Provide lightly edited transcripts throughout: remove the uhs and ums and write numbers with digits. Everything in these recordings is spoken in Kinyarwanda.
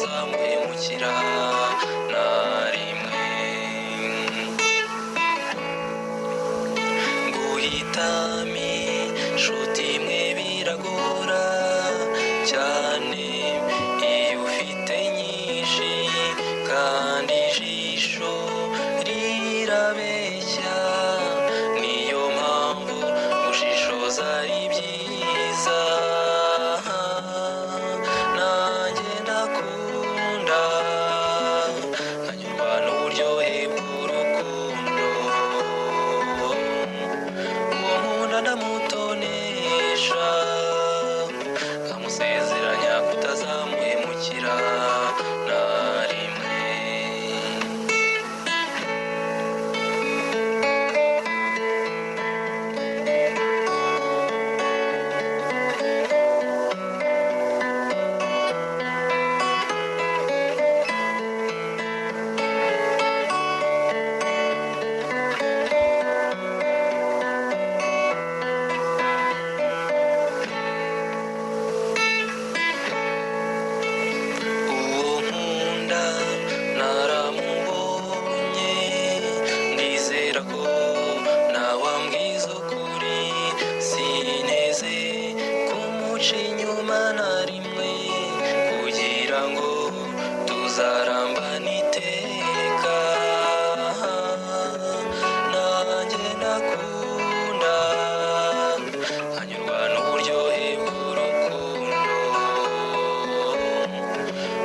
utazamuhemukira na rimwe. Guhitamo inshuti imwe biragora cyane iyo ufite nyinshi, kandi ijisho rirabeshya. Niyo mpamvu gushishoza ari byiza. Nanjye ndakunda nkanyurwa n'uburyohe bw'urukundo. Uwo nkunda ndamutonesha, nkamusezeranya kutazamuhemukira na rimwe. Uwo nkunda naramubonye, ndizera ko nawambwiza ukuri. Sineze kumuca inyuma na rimwe, kugira ngo tuzarambane iteka. Nanjye ndakunda nkanyurwa n'uburyohe bw'urukundo.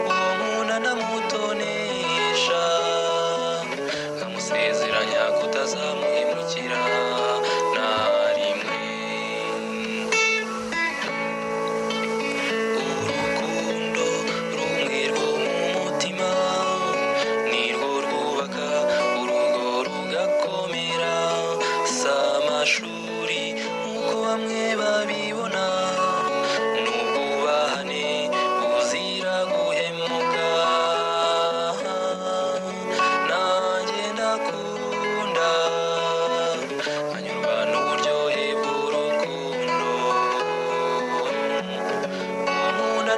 Uwo nkunda ndamutonesha, nkamusezeranya kutazamuhemukira na rimwe. Urukundo rumwe rwo mu mutima nirwo rwubaka urugo rugakomera. Si amashuri nk'uko bamwe babibona, n'ubwubahane buzira guhemuka. Nanjye ndakunda nkanyurwa n'uburyohe bw'urukundo. Uwo nkunda